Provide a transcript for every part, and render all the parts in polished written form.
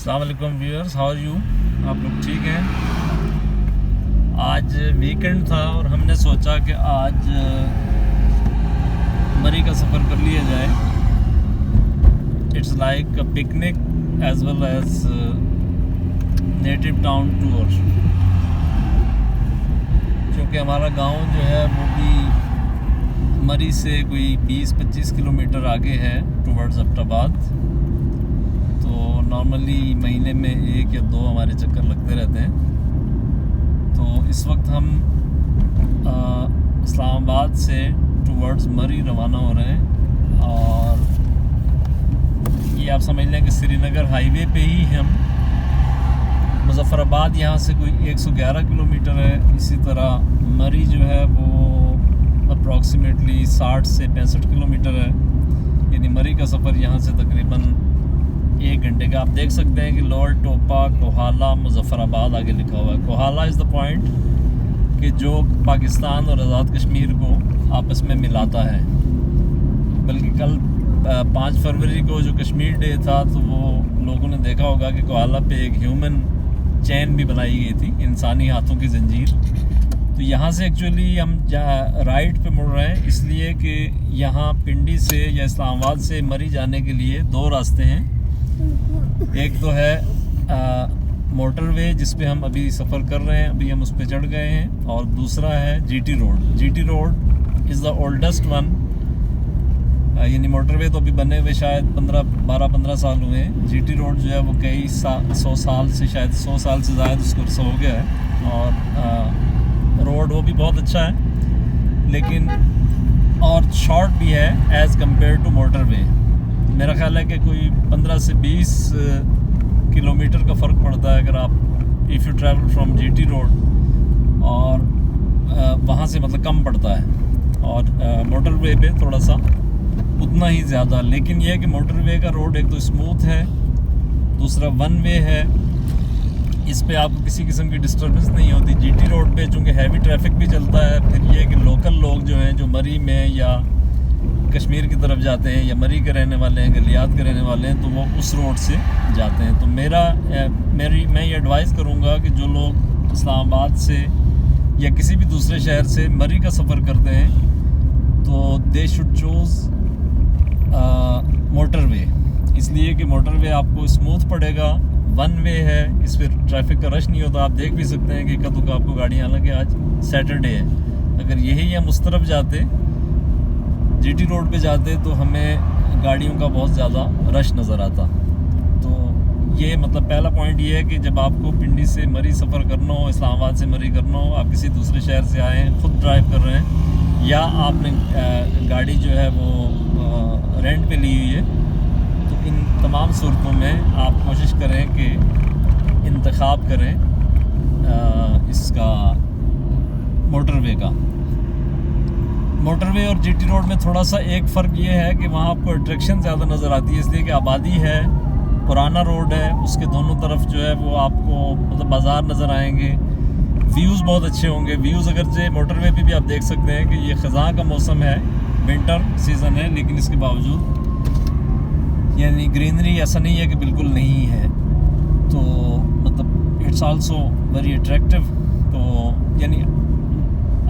अस्सलाम वालेकुम viewers, how are you. आप लोग ठीक हैं। आज वीकेंड था और हमने सोचा कि आज मरी का सफ़र कर लिया जाए। It's like a picnic as well as native town tour, क्योंकि हमारा गांव जो है वो भी मरी से कोई 20-25 किलोमीटर आगे है टुवर्ड्स अब्टाबाद। तो नॉर्मली महीने में 1 या 2 हमारे चक्कर लगते रहते हैं। तो इस वक्त हम इस्लामाबाद से टुवर्ड्स मरी रवाना हो रहे हैं और ये आप समझ लें कि श्रीनगर हाईवे पे ही हम। मुज़फ़्फ़राबाद यहाँ से कोई 111 किलोमीटर है। इसी तरह मरी जो है वो अप्रॉक्सीमेटली 60 से 65 किलोमीटर है। यानी मरी का सफ़र यहाँ से तकरीबन 1 घंटे का। आप देख सकते हैं कि लोअर टोपा, कोहाला, मुज़फ़्फ़राबाद आगे लिखा हुआ है। कोहाला इज़ द पॉइंट कि जो पाकिस्तान और आज़ाद कश्मीर को आपस में मिलाता है। बल्कि कल 5 फरवरी को जो कश्मीर डे था तो वो लोगों ने देखा होगा कि कोहाला पे एक ह्यूमन चैन भी बनाई गई थी, इंसानी हाथों की जंजीर। तो यहाँ से एक्चुअली हम राइट पे मुड़ रहे हैं, इसलिए कि यहाँ पिंडी से या इस्लामाबाद से मरी जाने के लिए 2 रास्ते हैं। एक तो है मोटरवे जिस पे हम अभी सफ़र कर रहे हैं, अभी हम उस पे चढ़ गए हैं, और दूसरा है GT road. GT road is the oldest one. यानी मोटरवे तो अभी बने हुए शायद 12-15 साल हुए हैं। जीटी रोड जो है वो कई 100 साल से, शायद 100 साल से ज़्यादा उसको अर्सा हो गया है। और रोड वो भी बहुत अच्छा है, लेकिन और शॉर्ट भी है एज़ कम्पेयर टू मोटरवे। मेरा ख्याल है कि कोई 15 से 20 किलोमीटर का फ़र्क पड़ता है अगर आप if you travel from GT road, और वहाँ से मतलब कम पड़ता है। और मोटरवे पे थोड़ा सा उतना ही ज़्यादा। लेकिन यह है कि मोटरवे का रोड एक तो स्मूथ है, दूसरा वन वे है, इस पे आपको किसी किस्म की डिस्टर्बेंस नहीं होती। जीटी रोड पे चूँकि हैवी ट्रैफिक भी चलता है, फिर ये है कि लोकल लोग जो हैं, जो मरी में या कश्मीर की तरफ जाते हैं या मरी के रहने वाले हैं, गलियात के रहने वाले हैं, तो वो उस रोड से जाते हैं। तो मैं ये एडवाइस करूँगा कि जो लोग इस्लामाबाद से या किसी भी दूसरे शहर से मरी का सफ़र करते हैं तो दे शुड चूज़ मोटरवे, इसलिए कि मोटरवे आपको स्मूथ पड़ेगा, वन वे है, इस पर ट्रैफिक का रश नहीं होता। आप देख भी सकते हैं कि कदों का आपको गाड़ियाँ, हालांकि आज सैटरडे है, अगर यही हम उस तरफ जाते, जीटी रोड पे जाते, तो हमें गाड़ियों का बहुत ज़्यादा रश नज़र आता। तो ये मतलब पहला पॉइंट ये है कि जब आपको पिंडी से मरी सफ़र करना हो, इस्लामाबाद से मरी करना हो, आप किसी दूसरे शहर से आए हैं, ख़ुद ड्राइव कर रहे हैं, या आपने गाड़ी जो है वो रेंट पे ली हुई है, तो इन तमाम सूरतों में आप कोशिश करें कि इंतखाब करें इसका मोटरवे का। मोटरवे और जीटी रोड में थोड़ा सा एक फ़र्क ये है कि वहाँ आपको अट्रैक्शन ज़्यादा नज़र आती है, इसलिए कि आबादी है, पुराना रोड है, उसके दोनों तरफ जो है वो आपको मतलब बाज़ार नज़र आएंगे, व्यूज़ बहुत अच्छे होंगे। व्यूज़ अगरचे मोटरवे पे भी आप देख सकते हैं कि ये ख़ज़ां का मौसम है, विंटर सीज़न है, लेकिन इसके बावजूद यानी ग्रीनरी ऐसा नहीं है कि बिल्कुल नहीं है। तो मतलब इट्स आल्सो वेरी अट्रैक्टिव। तो यानी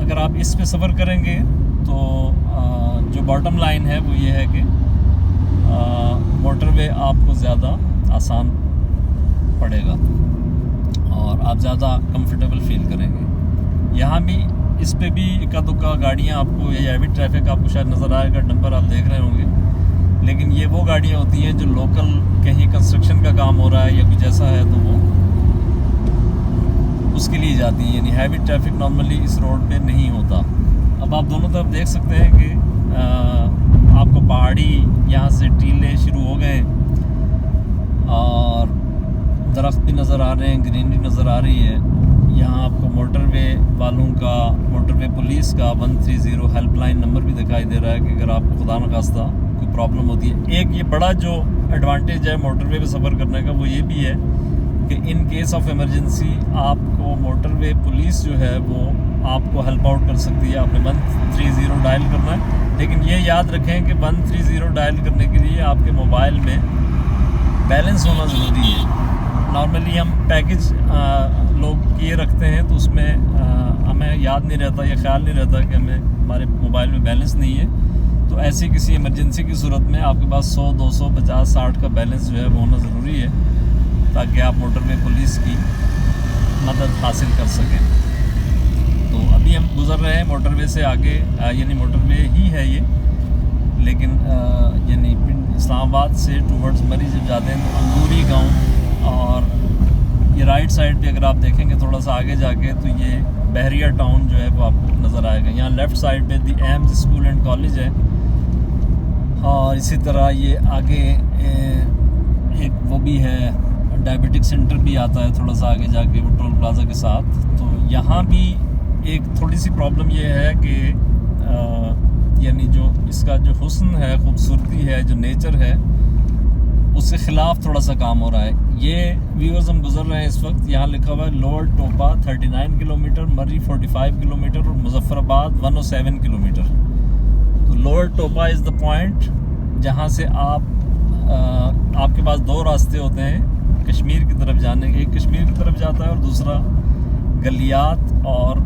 अगर आप इस पे सफ़र करेंगे तो जो बॉटम लाइन है वो ये है कि मोटरवे आपको ज़्यादा आसान पड़ेगा और आप ज़्यादा कंफर्टेबल फील करेंगे। यहाँ भी इस पे भी इक्का दुक्का गाड़ियाँ आपको, ये हैवी ट्रैफिक आपको शायद नज़र आएगा, डंपर आप देख रहे होंगे, लेकिन ये वो गाड़ियाँ होती हैं जो लोकल कहीं कंस्ट्रक्शन का काम हो रहा है या कुछ ऐसा है तो वो उसके लिए जाती हैं। यानी हैवी ट्रैफिक नॉर्मली इस रोड पे नहीं होता। अब आप दोनों तरफ देख सकते हैं कि आपको पहाड़ी यहाँ से टीले शुरू हो गए और दरख्त भी नज़र आ रहे हैं, ग्रीनरी नज़र आ रही है। यहाँ आपको मोटरवे वालों का, मोटरवे पुलिस का 130 हेल्पलाइन नंबर भी दिखाई दे रहा है कि अगर आपको खुदा न खास्ता कोई प्रॉब्लम होती है। एक ये बड़ा जो एडवांटेज है मोटरवे पे सफ़र करने का वो ये भी है कि इन केस ऑफ इमरजेंसी आपको मोटरवे पुलिस जो है वो आपको हेल्प आउट कर सकती है। आपने 130 डायल करना है, लेकिन ये याद रखें कि 130 डायल करने के लिए आपके मोबाइल में बैलेंस होना ज़रूरी है। नॉर्मली हम पैकेज लोग किए रखते हैं तो उसमें हमें याद नहीं रहता या ख्याल नहीं रहता कि हमें हमारे मोबाइल में बैलेंस नहीं है। तो ऐसी किसी इमरजेंसी की सूरत में आपके पास 100, 200, 50, 60 का बैलेंस जो है वो होना ज़रूरी है, ताकि आप मोटरवे पुलिस की मदद हासिल कर सकें। तो अभी हम गुज़र रहे हैं मोटरवे से आगे, यानी मोटरवे ही है ये, लेकिन यानी इस्लामाबाद से टूवर्ड्स मरी जब जाते हैं तो अंगूरी गांव, और ये राइट साइड पे अगर आप देखेंगे थोड़ा सा आगे जाके तो ये बहरिया टाउन जो है वो आपको नज़र आएगा। यहाँ लेफ़्ट साइड पे दी एम्स स्कूल एंड कॉलेज है, और इसी तरह ये आगे एक वो भी है, डायबिटिक सेंटर भी आता है थोड़ा सा आगे जाके वो टोल प्लाज़ा के साथ। तो यहाँ भी एक थोड़ी सी प्रॉब्लम ये है कि यानी जो इसका जो हुस्न है, खूबसूरती है, जो नेचर है, उसके ख़िलाफ़ थोड़ा सा काम हो रहा है। ये व्यूअर्स हम गुज़र रहे हैं इस वक्त, यहाँ लिखा हुआ है लोअर टोपा 39 किलोमीटर, मर्री 45 किलोमीटर और मुजफ्फराबाद 107 किलोमीटर। तो लोअर टोपा इज़ द पॉइंट जहाँ से आपके पास दो रास्ते होते हैं कश्मीर की तरफ जाने के, एक कश्मीर की तरफ जाता है और दूसरा गलियात और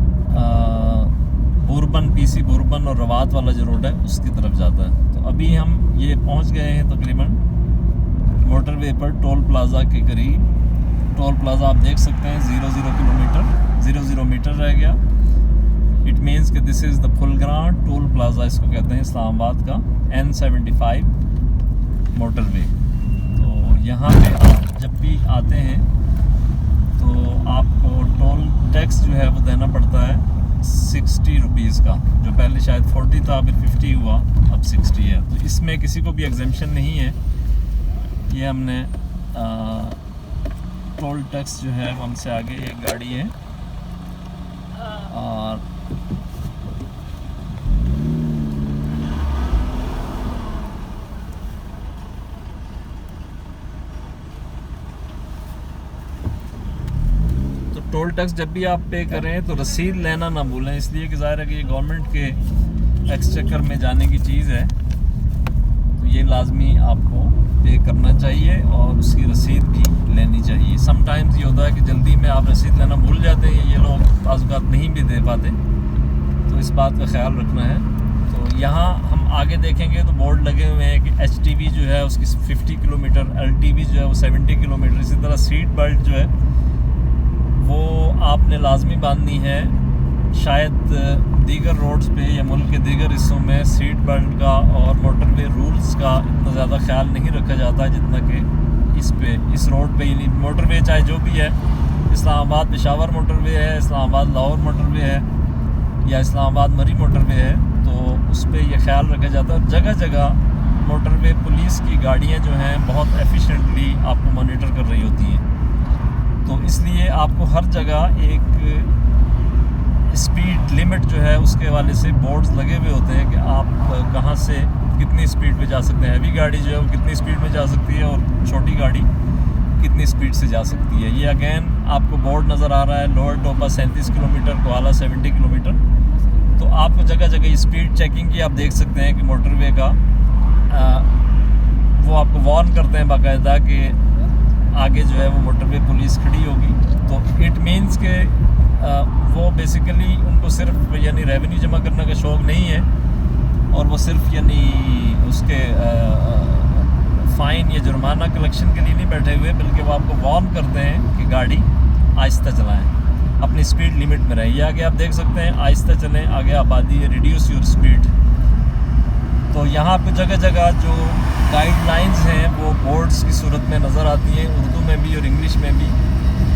बुरबन, पीसी बुरबन और रवात वाला जो रोड है उसकी तरफ जाता है। तो अभी हम ये पहुंच गए हैं तकरीबन मोटरवे पर, टोल प्लाज़ा के करीब। टोल प्लाज़ा आप देख सकते हैं 00 किलोमीटर, 00 मीटर रह गया। इट मीन्स कि this is the full grant toll plaza, इसको कहते हैं इस्लामाबाद का N75 मोटरवे। तो यहाँ पे आप जब भी आते हैं तो आपको टोल टैक्स जो है वो देना पड़ता है 60 रुपीज़ का, जो पहले शायद 40 था, फिर 50 हुआ, अब 60 है। तो इसमें किसी को भी एग्जेम्पशन नहीं है। ये हमने टोल टैक्स जो है हमसे आगे एक गाड़ी है, और तो टोल टैक्स जब भी आप पे करें तो रसीद लेना ना भूलें, इसलिए कि ज़ाहिर है कि ये गवर्नमेंट के एक्सचेकर में जाने की चीज़ है। तो ये लाजमी आपको पे करना चाहिए और उसकी रसीद भी लेनी चाहिए। समटाइम्स ये होता है कि जल्दी में आप रसीद लेना भूल जाते हैं, ये लोग बाज़ नहीं भी दे पाते, तो इस बात का ख्याल रखना है। तो यहाँ हम आगे देखेंगे तो बोर्ड लगे हुए हैं कि HTV जो है उसकी 50 किलोमीटर, LTV जो है वो 70 किलोमीटर। इसी तरह सीट बेल्ट जो है वो आपने लाजमी बांधनी है। शायद दीगर रोड्स पे या मुल्क के दीगर हिस्सों में सीट बेल्ट का और मोटरवे रूल्स का इतना ज़्यादा ख्याल नहीं रखा जाता जितना कि इस रोड पे, यानी मोटरवे चाहे जो भी है, इस्लामाबाद पेशावर मोटरवे है, इस्लामाबाद लाहौर मोटरवे है या इस्लामाबाद मरी मोटरवे है, तो उस पर यह ख्याल रखा जाता है। और जगह जगह मोटरवे पुलिस की गाड़ियाँ जो हैं बहुत एफिशिएंटली आपको मॉनिटर कर रही होती हैं। तो इसलिए आपको हर जगह एक स्पीड लिमिट जो है उसके हवाले से बोर्ड्स लगे हुए होते हैं कि आप कहाँ से कितनी स्पीड पे जा सकते हैं। हैवी गाड़ी जो है वो कितनी स्पीड में जा सकती है और छोटी गाड़ी कितनी स्पीड से जा सकती है। ये अगेन आपको बोर्ड नज़र आ रहा है, लोअर टोपा 37 किलोमीटर, कोआला 70 किलोमीटर। तो आपको जगह जगह स्पीड चेकिंग की आप देख सकते हैं कि मोटरवे का वो आपको वार्न करते हैं बाकायदा कि आगे जो है वो मोटरवे पुलिस खड़ी होगी। तो इट मीन्स के वो बेसिकली उनको सिर्फ यानी रेवेन्यू जमा करने का शौक़ नहीं है, और वो सिर्फ यानी उसके फ़ाइन या जुर्माना कलेक्शन के लिए नहीं बैठे हुए, बल्कि वो आपको वार्न करते हैं कि गाड़ी आहिस्ता चलाएं, अपनी स्पीड लिमिट में रहें। ये आगे आप देख सकते हैं, आहिस्ता चलें, आगे आबादी है, रिड्यूस योर स्पीड। तो यहाँ आपको जगह जगह जो गाइडलाइंस हैं वो बोर्ड्स की सूरत में नज़र आती हैं, उर्दू में भी और इंग्लिश में भी।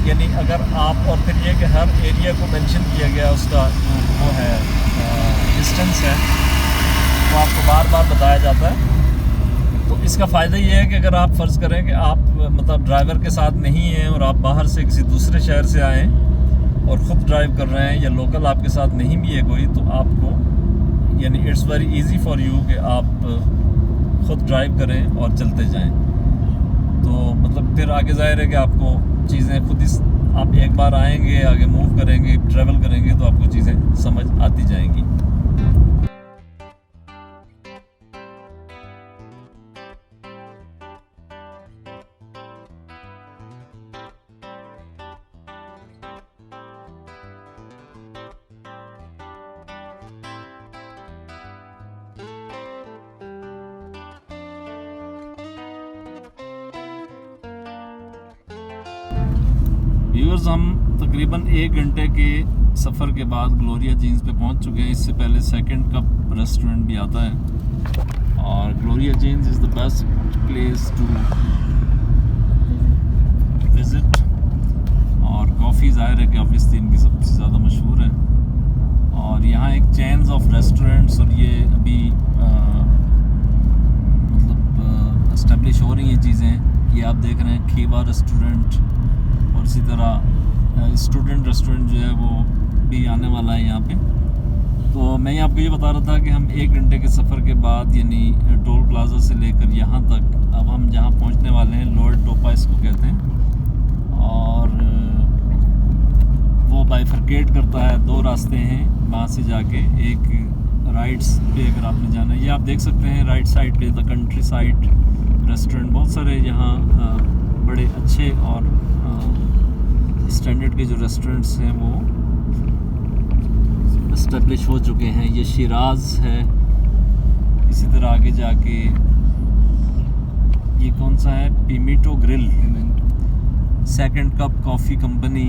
यानी अगर आप, और फिर ये कि हर एरिया को मेंशन किया गया, उसका जो वो है डिस्टेंस है वो आपको बार बार बताया जाता है। तो इसका फ़ायदा ये है कि अगर आप फ़र्ज़ करें कि आप मतलब ड्राइवर के साथ नहीं हैं और आप बाहर से किसी दूसरे शहर से आएँ और ख़ुद ड्राइव कर रहे हैं, या लोकल आपके साथ नहीं भी है कोई, तो आपको यानी it's very easy for you कि आप ख़ुद ड्राइव करें और चलते जाएं। तो मतलब फिर आगे ज़ाहिर है कि आपको चीज़ें खुद ही, आप एक बार आएंगे, आगे मूव करेंगे, ट्रैवल करेंगे, तो आपको चीज़ें समझ आती जाएंगी। व्यूअर्स, हम तकरीबन 1 घंटे के सफ़र के बाद ग्लोरिया जीन्स पे पहुंच चुके हैं। इससे पहले सेकंड कप रेस्टोरेंट भी आता है और Gloria Jeans is the best place to visit. और कॉफ़ी ज़ाहिर है कि ऑब्वियसली इनकी सबसे ज़्यादा मशहूर है। और यहाँ एक चेन्स ऑफ रेस्टोरेंट्स और ये अभी मतलब इस्टेब्लिश हो रही हैं चीज़ें। ये आप देख रहे हैं खीवा रेस्टोरेंट और इसी तरह स्टूडेंट रेस्टोरेंट जो है वो भी आने वाला है यहाँ पे। तो मैं आपको ये बता रहा था कि हम 1 घंटे के सफ़र के बाद यानी टोल प्लाजा से लेकर यहाँ तक अब हम जहाँ पहुँचने वाले हैं लोअर टोपा इसको कहते हैं। और वो बाइफरकेट करता है, 2 रास्ते हैं वहाँ से जाके। एक राइट्स पे अगर आपने जाना है, ये आप देख सकते हैं राइट साइड पे द कंट्री साइड रेस्टोरेंट। बहुत सारे यहाँ बड़े अच्छे और स्टैंडर्ड के जो रेस्टोरेंट्स हैं वो इस्टेब्लिश हो चुके हैं। ये शिराज है। इसी तरह आगे जाके ये कौन सा है, पिमिटो grill, second cup coffee company.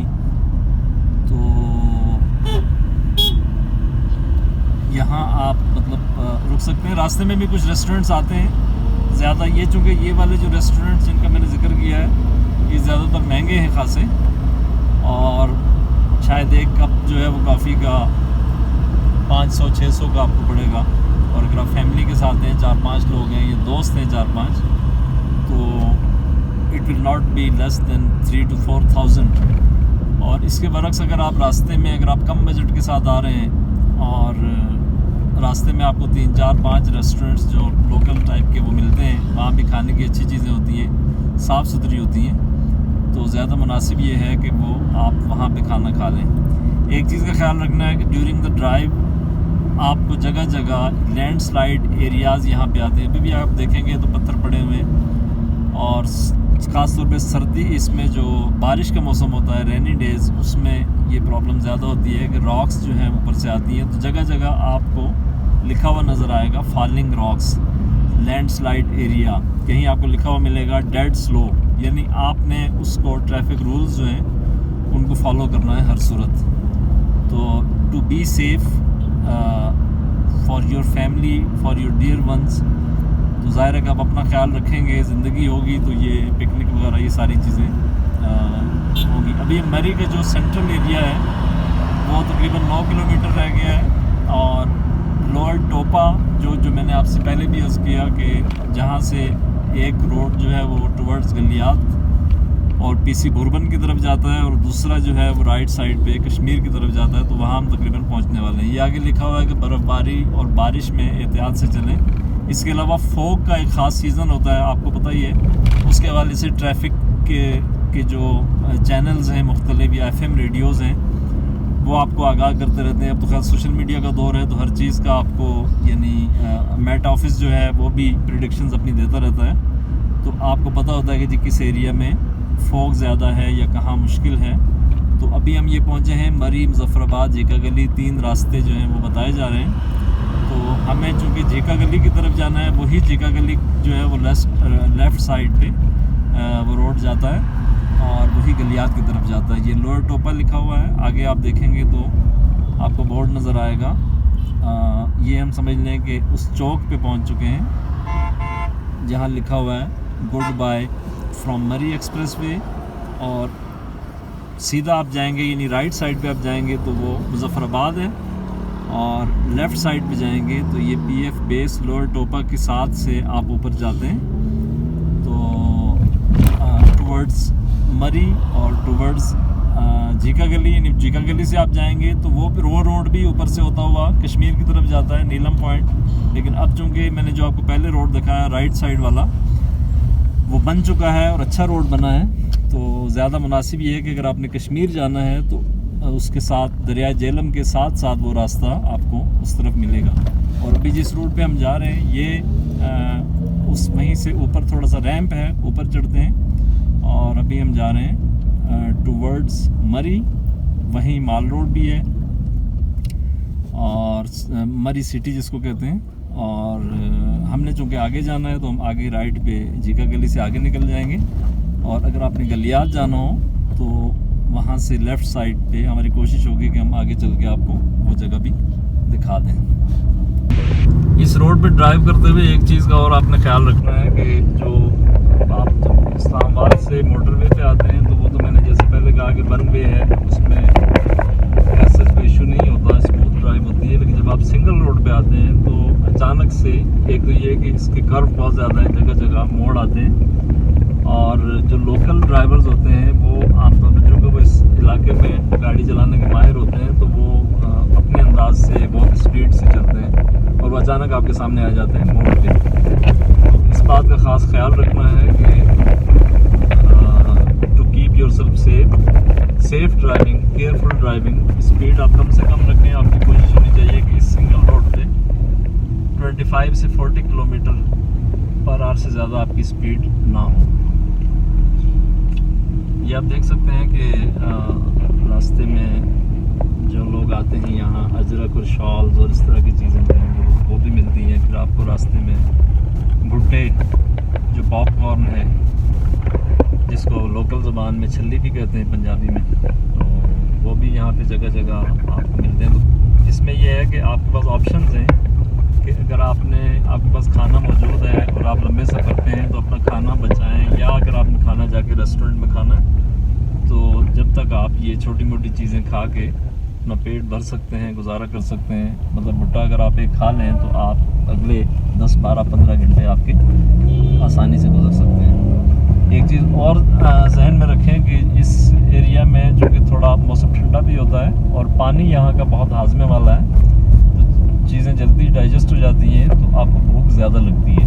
तो यहाँ आप मतलब रुक सकते हैं। रास्ते में भी कुछ रेस्टोरेंट्स आते हैं ज़्यादा। ये चूँकि ये वाले जो रेस्टोरेंट्स जिनका मैंने जिक्र किया है ये ज़्यादातर महंगे हैं खासे, और शायद एक कप जो है वो कॉफ़ी का 500-600 का आपको पड़ेगा। और अगर आप फैमिली के साथ हैं, 4-5 लोग हैं, ये दोस्त हैं 4-5, तो it will not be less than 3,000 to 4,000। और इसके बरक्स अगर आप रास्ते में अगर आप कम बजट के साथ आ रहे हैं और रास्ते में आपको 3-4-5 रेस्टोरेंट्स जो लोकल टाइप के वो मिलते हैं, वहाँ भी खाने की अच्छी चीज़ें होती हैं, साफ़ सुथरी होती हैं, तो ज़्यादा मुनासिब ये है कि वो आप वहाँ पे खाना खा लें। एक चीज़ का ख्याल रखना है कि ड्यूरिंग द ड्राइव आपको जगह जगह लैंडस्लाइड एरियाज़ यहाँ पे आते हैं। अभी भी आप देखेंगे तो पत्थर पड़े हुए हैं। और ख़ास तौर पे सर्दी, इसमें जो बारिश का मौसम होता है, रेनी डेज़, उसमें ये प्रॉब्लम ज़्यादा होती है कि रॉक्स जो हैं ऊपर से आती हैं। तो जगह जगह आपको लिखा हुआ नज़र आएगा फॉलिंग रॉक्स, लैंडस्लाइड एरिया। कहीं आपको लिखा हुआ मिलेगा डेड स्लो, यानी आपने उसको ट्रैफिक रूल्स जो हैं उनको फॉलो करना है हर सूरत। तो to be safe for your family, for your dear ones, तो ज़ाहिर है कि आप अपना ख्याल रखेंगे, ज़िंदगी होगी तो ये पिकनिक वगैरह ये सारी चीज़ें होगी। अभी मरी का जो सेंट्रल एरिया है वो तकरीबन 9 किलोमीटर रह गया है। और लोअर टोपा जो मैंने आपसे पहले भी अर्ज़ किया कि जहाँ से एक रोड जो है वो टुवर्ड्स गलियात और पीसी बुरबन की तरफ जाता है और दूसरा जो है वो राइट साइड पे कश्मीर की तरफ जाता है, तो वहाँ हम तकरीबन पहुँचने वाले हैं। ये आगे लिखा हुआ है कि बर्फ़बारी और बारिश में एहतियात से चलें। इसके अलावा फोग का एक ख़ास सीज़न होता है, आपको पता ही है। उसके हवाले से ट्रैफिक के जो चैनल्स हैं मुख्तलिफ या FM रेडियोज़ हैं वो आपको आगाह करते रहते हैं। अब तो खैर सोशल मीडिया का दौर है तो हर चीज़ का आपको यानी मेट ऑफिस जो है वो भी प्रेडिक्शंस अपनी देता रहता है, तो आपको पता होता है कि जी किस एरिया में फॉग ज़्यादा है या कहाँ मुश्किल है। तो अभी हम ये पहुँचे हैं मरी, मुजफ्फराबाद, झीका गली, 3 रास्ते जो हैं वो बताए जा रहे हैं। तो हमें चूँकि झीका गली की तरफ जाना है, वही झीका गली जो है वो लेफ़्ट साइड पे वो रोड जाता है और वही गलियात की तरफ जाता है। ये लोअर टोपा लिखा हुआ है, आगे आप देखेंगे तो आपको बोर्ड नज़र आएगा। ये हम समझ लें कि उस चौक पे पहुंच चुके हैं जहां लिखा हुआ है गुड बाय फ्रॉम मरी एक्सप्रेसवे। और सीधा आप जाएंगे यानी राइट साइड पे आप जाएंगे तो वो मुजफ्फराबाद है, और लेफ़्ट साइड पे जाएंगे तो ये PF बेस लोअर टोपा के साथ से आप ऊपर जाते हैं तो टुवर्ड्स मरी और टुवर्ड्स झीका गली, यानी झीका गली से आप जाएंगे तो वो रोड भी ऊपर से होता हुआ कश्मीर की तरफ जाता है, नीलम पॉइंट। लेकिन अब चूँकि मैंने जो आपको पहले रोड दिखाया राइट साइड वाला वो बन चुका है और अच्छा रोड बना है, तो ज़्यादा मुनासिब ये है कि अगर आपने कश्मीर जाना है तो उसके साथ दरिया जेलम के साथ साथ वो रास्ता आपको उस तरफ मिलेगा। और अभी जिस रूट पे हम जा रहे हैं ये उस वहीं से ऊपर थोड़ा सा रैंप है, ऊपर चढ़ते हैं और अभी हम जा रहे हैं टुवर्ड्स मरी। वहीं माल रोड भी है और मरी सिटी जिसको कहते हैं। और हमने चूँकि आगे जाना है तो हम आगे राइट पे झीका गली से आगे निकल जाएंगे। और अगर आपने गलियात जाना हो तो वहाँ से लेफ़्ट साइड पे हमारी कोशिश होगी कि हम आगे चल के आपको वो जगह भी दिखा दें। इस रोड पे ड्राइव करते हुए एक चीज़ का और आपने ख्याल रखना है कि जो आप जब इस्लामाबाद से मोटरवे पे आते हैं तो वो तो मैंने जैसे पहले कहा कि वन वे है, उसमें ऐसा कोई इशू नहीं होता, स्मूथ ड्राइव होती है। लेकिन जब आप सिंगल रोड पे आते हैं तो अचानक से एक तो ये कि इसके कर्व बहुत ज़्यादा है, जगह जगह मोड़ आते हैं, और जो लोकल ड्राइवर्स होते हैं वो आमतौर पर चूँकि वो इस इलाके में गाड़ी चलाने के माहिर होते हैं तो वो अपने अंदाज से बहुत स्पीड से चलते हैं और वो अचानक आपके सामने आ जाते हैं मोड़ पे। तो इस बात का ख़ास ख्याल रखना है कि to keep yourself safe driving, careful driving, speed आप कम से कम रखें। आपकी कोशिश होनी चाहिए कि इस सिंगल रोड पे 25 से 40 किलोमीटर पर आवर से ज़्यादा आपकी स्पीड ना हो। ये आप देख सकते हैं कि रास्ते में जो लोग आते हैं यहाँ अजरक और शॉल्स और इस तरह की चीज़ें जो हैं वो भी मिलती हैं। फिर आपको रास्ते में भुट्टे, जो पॉपकॉर्न है जिसको लोकल ज़बान में छल्ली भी कहते हैं पंजाबी में, तो वो भी यहाँ पे जगह जगह आपको मिलते हैं। तो इसमें यह है कि आपके पास ऑप्शंस हैं कि अगर आपके पास खाना मौजूद है और आप लंबे सफ़र पे हैं तो अपना खाना बचाएं, या अगर आपने खाना जाके रेस्टोरेंट में खाना है तो जब तक आप ये छोटी मोटी चीज़ें खा के अपना पेट भर सकते हैं, गुजारा कर सकते हैं। मतलब भुट्टा अगर आप एक खा लें तो आप अगले 10, 12, 15 घंटे आपके आसानी से गुजर सकते हैं। एक चीज़ और जहन में रखें कि इस एरिया में जो कि थोड़ा मौसम ठंडा भी होता है और पानी यहाँ का बहुत हाजमे वाला है, तो चीज़ें जल्दी डाइजेस्ट हो जाती हैं, तो आपको भूख ज़्यादा लगती है।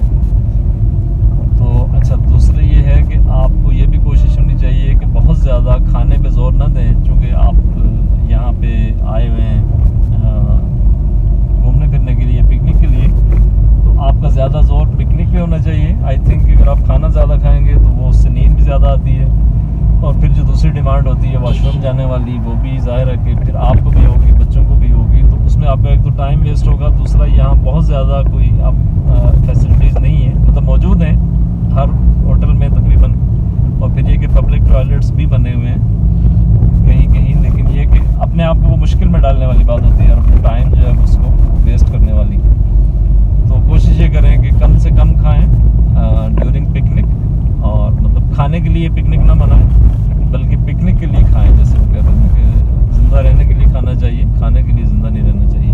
तो अच्छा, दूसरा ये है कि आपको ये भी कोशिश होनी चाहिए कि बहुत ज़्यादा खाने पे जोर ना दें, क्योंकि आप यहाँ पे आए हुए हैं घूमने फिरने के लिए, पिकनिक के लिए, तो आपका ज़्यादा जोर पिकनिक पे होना चाहिए। आई थिंक अगर आप खाना ज़्यादा खाएंगे तो वो उससे नींद भी ज़्यादा आती है, और फिर जो दूसरी डिमांड होती है वॉशरूम जाने वाली, वो भी ज़ाहिर है कि फिर आपको भी होगी, बच्चों को भी होगी, तो उसमें आपका एक तो टाइम वेस्ट होगा। दूसरा, यहाँ बहुत ज़्यादा कोई अब फैसिलिटीज़ नहीं है, मतलब मौजूद हैं हर होटल में तकरीबन, और फिर ये कि पब्लिक टॉयलेट्स भी बने हुए हैं कहीं कहीं, लेकिन ये कि अपने आप को वो मुश्किल में डालने वाली बात होती है और अपना टाइम जो है उसको वेस्ट करने वाली। तो कोशिश ये करें कि कम से कम खाएं ड्यूरिंग पिकनिक, और मतलब खाने के लिए पिकनिक ना मनाएं बल्कि पिकनिक के लिए खाएं। जैसे वो कहते हैं कि ज़िंदा रहने के लिए खाना चाहिए, खाने के लिए ज़िंदा नहीं रहना चाहिए।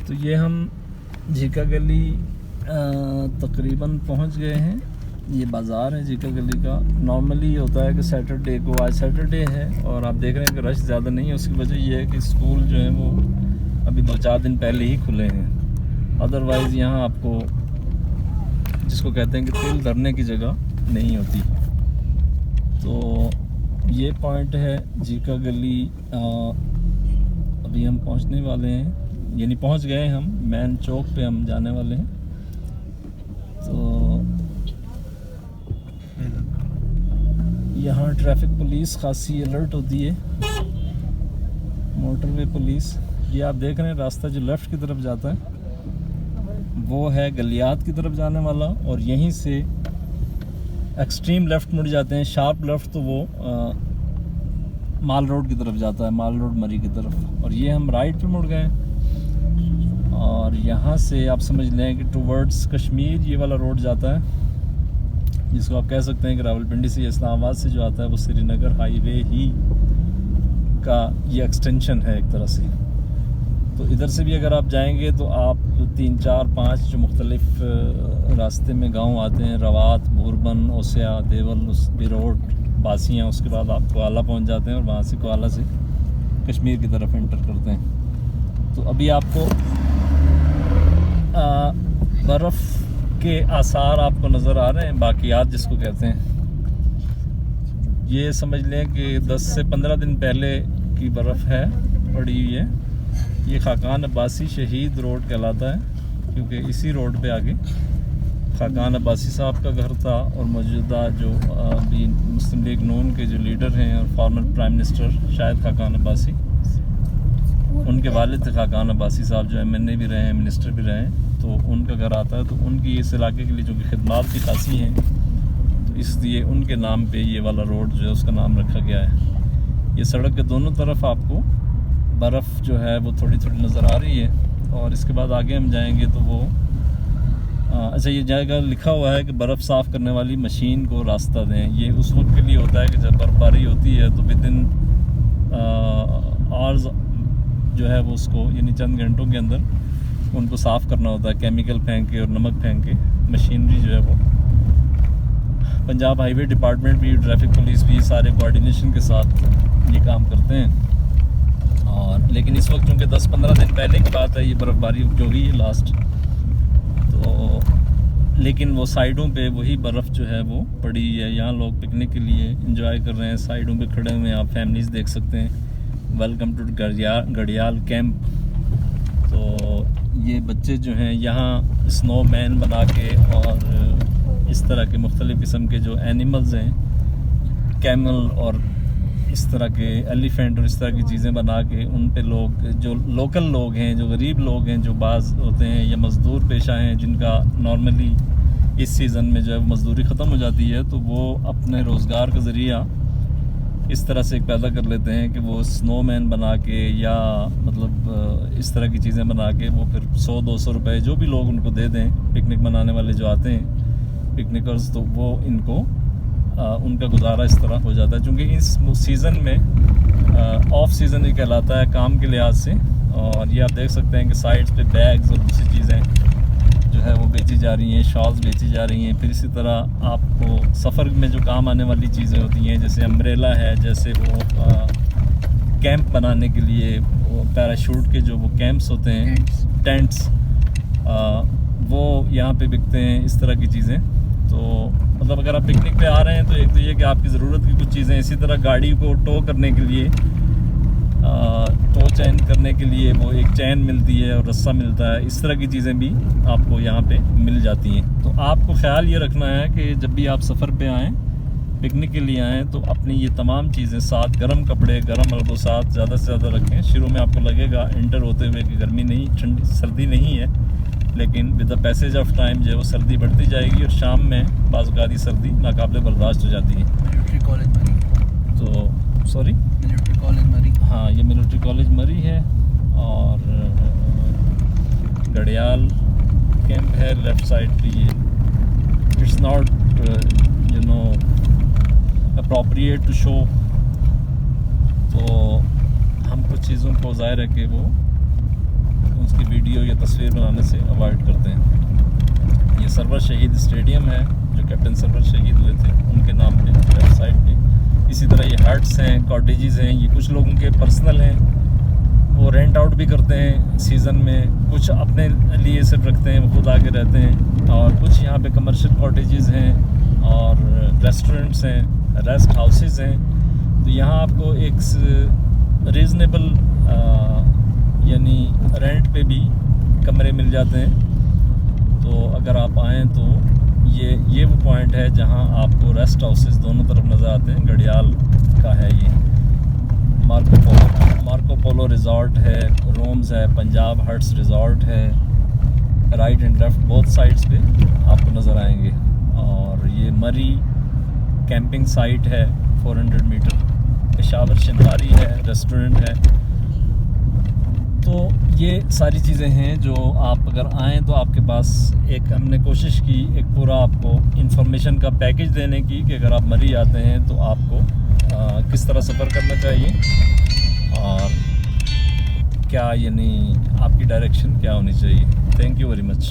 तो ये हम झीका गली तकरीबन पहुंच गए हैं। ये बाज़ार है झीका गली का। नॉर्मली ये होता है कि सैटरडे को, आज सैटरडे है और आप देख रहे हैं कि रश ज़्यादा नहीं है। उसकी वजह ये है कि स्कूल जो है वो अभी 2-4 दिन पहले ही खुले हैं। अदरवाइज़ यहाँ आपको जिसको कहते हैं कि तिल धरने की जगह नहीं होती। तो ये पॉइंट है झीका गली। अभी हम पहुँचने वाले हैं, यानी पहुँच गए हम, मेन चौक पे हम जाने वाले हैं। तो यहाँ ट्रैफिक पुलिस खासी अलर्ट होती है, मोटरवे पुलिस। ये आप देख रहे हैं रास्ता जो लेफ़्ट की तरफ जाता है वो है गलियात की तरफ जाने वाला, और यहीं से एक्सट्रीम लेफ़्ट मुड़ जाते हैं, शार्प लेफ़्ट, तो वो माल रोड की तरफ जाता है, माल रोड मरी की तरफ। और ये हम राइट पे मुड़ गए, और यहाँ से आप समझ लें कि टुवर्ड्स कश्मीर ये वाला रोड जाता है, जिसको आप कह सकते हैं कि रावलपिंडी से, इस्लामाबाद से जो आता है वो श्रीनगर हाईवे ही का ये एक्सटेंशन है एक तरह से। तो इधर से भी अगर आप जाएंगे तो आप 3, 4, 5 जो मुख्तलिफ रास्ते में गांव आते हैं, रवात, भूरबन, ओसिया, देवल, बिरोड, बासियाँ, उसके बाद आप कोआला पहुंच जाते हैं और वहाँ से कोआला से कश्मीर की तरफ एंटर करते हैं। तो अभी आपको बर्फ़ के आसार आपको नज़र आ रहे हैं, बाकियात जिसको कहते हैं। ये समझ लें कि 10 से 15 दिन पहले की बर्फ़ है पड़ी हुई है। ये खाकान अब्बासी शहीद रोड कहलाता है, क्योंकि इसी रोड पे आगे खाकान अब्बासी साहब का घर था, और मौजूदा जो अभी मुस्लिम लीग नून के जो लीडर हैं और फॉर्मर प्राइम मिनिस्टर शायद खाकान अब्बासी, उनके वालिद थे खाकान अब्बासी साहब, जो MNA भी रहे हैं, मिनिस्टर भी रहे हैं, तो उनका घर आता है। तो उनकी इस इलाके के लिए जो कि खिदमात भी खासी हैं, तो इसलिए उनके नाम पे ये वाला रोड जो है उसका नाम रखा गया है। ये सड़क के दोनों तरफ आपको बर्फ़ जो है वो थोड़ी थोड़ी नज़र आ रही है। और इसके बाद आगे हम जाएंगे तो वो अच्छा, ये जगह लिखा हुआ है कि बर्फ़ साफ़ करने वाली मशीन को रास्ता दें। ये उस वक्त के लिए होता है कि जब बर्फबारी होती है तो विद इन आवर्स जो है वो उसको यानी चंद घंटों के अंदर उनको साफ़ करना होता है, केमिकल फेंक के और नमक फेंक के। मशीनरी जो है वो पंजाब हाईवे डिपार्टमेंट भी, ट्रैफिक पुलिस भी सारे कोऑर्डिनेशन के साथ ये काम करते हैं। और लेकिन इस वक्त चूँकि 10-15 दिन पहले की बात है ये बर्फ़बारी जो हुई है लास्ट, तो लेकिन वो साइडों पे वही बर्फ़ जो है वो पड़ी है। यहाँ लोग पिकनिक के लिए एंजॉय कर रहे हैं, साइडों पे खड़े हुए हैं, आप फैमिलीज़ देख सकते हैं। Welcome to Garhiyal camp. तो ये बच्चे जो हैं यहाँ स्नो मैन बना के और इस तरह के मुख्तलिफ़ किस्म के जो एनिमल्स हैं, कैमल और इस तरह के एलिफेंट और इस तरह की चीज़ें बना के उन पे लोग जो लोकल लोग हैं, जो गरीब लोग हैं, जो बाज़ होते हैं या मज़दूर पेशा हैं जिनका नॉर्मली इस सीज़न में जो है मज़दूरी ख़त्म हो जाती है, तो वो अपने रोज़गार का ज़रिया इस तरह से पैदा कर लेते हैं कि वो स्नोमैन बना के या मतलब इस तरह की चीज़ें बना के वो फिर 100-200 रुपए जो भी लोग उनको दे दें, पिकनिक मनाने वाले जो आते हैं पिकनिकर्स, तो वो इनको उनका गुजारा इस तरह हो जाता है। क्योंकि इस सीज़न में ऑफ सीज़न ही कहलाता है काम के लिहाज से। और ये आप देख सकते हैं कि साइड्स पे बैग्स और दूसरी चीज़ें जो है वो बेची जा रही हैं, शॉल्स बेची जा रही हैं। फिर इसी तरह आपको सफ़र में जो काम आने वाली चीज़ें होती हैं, जैसे अम्ब्रेला है, जैसे वो कैंप बनाने के लिए वो पैराशूट के जो वो कैंप्स होते हैं, टेंट्स, वो यहाँ पे बिकते हैं, इस तरह की चीज़ें। तो मतलब अगर आप पिकनिक पे आ रहे हैं तो एक तो ये कि आपकी ज़रूरत की कुछ चीज़ें, इसी तरह गाड़ी को टो करने के लिए टो चैन करने के लिए वो एक चैन मिलती है और रस्सा मिलता है, इस तरह की चीज़ें भी आपको यहाँ पे मिल जाती हैं। तो आपको ख्याल ये रखना है कि जब भी आप सफ़र पे आएँ, पिकनिक के लिए आएँ, तो अपनी ये तमाम चीज़ें साथ, गर्म कपड़े, गर्म मलबूसात ज़्यादा से ज़्यादा रखें। शुरू में आपको लगेगा इंटर होते हुए कि गर्मी नहीं, ठंडी सर्दी नहीं है, लेकिन with the passage of time जो है वो सर्दी बढ़ती जाएगी और शाम में बाज़-औक़ात सर्दी नाकाबिले बर्दाश्त हो जाती है। मिलिट्री कॉलेज मरी। तो सॉरी, मिलिट्री कॉलेज मरी। हाँ, ये मिलिट्री कॉलेज मरी है और गड़ियाल कैंप है लेफ़्ट साइड पे। ये it's not you know appropriate to show, तो हम कुछ चीज़ों को ज़ाहिर है कि वो उसकी वीडियो या तस्वीर बनाने से अवॉइड करते हैं। ये सरवर शहीद स्टेडियम है जो कैप्टन सरवर शहीद हुए थे उनके नाम पे लेफ्ट साइड पे। इसी तरह ये हट्स हैं, कॉटेजेस हैं, ये कुछ लोगों के पर्सनल हैं, वो रेंट आउट भी करते हैं सीज़न में, कुछ अपने लिए सिर्फ रखते हैं, वो खुद आके रहते हैं। और कुछ यहाँ पे कमर्शियल कॉटेजेस हैं और रेस्टोरेंट्स हैं, रेस्ट हाउसेस हैं। तो यहाँ आपको एक रीज़नेबल यानी रेंट पे भी कमरे मिल जाते हैं। तो अगर आप आएँ तो ये वो पॉइंट है जहाँ आपको रेस्ट हाउसेस दोनों तरफ नज़र आते हैं। गड़ियाल का है ये मार्को पोलो रिज़ॉर्ट है, रूम्स है, पंजाब हट्स रिज़ॉर्ट है, right and left both sides पे आपको नज़र आएंगे। और ये मरी कैंपिंग साइट है 400 मीटर, पेशावर शिनवारी है, रेस्टोरेंट है। तो ये सारी चीज़ें हैं जो आप अगर आएँ तो आपके पास एक हमने कोशिश की एक पूरा आपको इन्फॉर्मेशन का पैकेज देने की कि अगर आप मरी आते हैं तो आपको किस तरह सफ़र करना चाहिए और क्या यानी आपकी डायरेक्शन क्या होनी चाहिए। Thank you very much.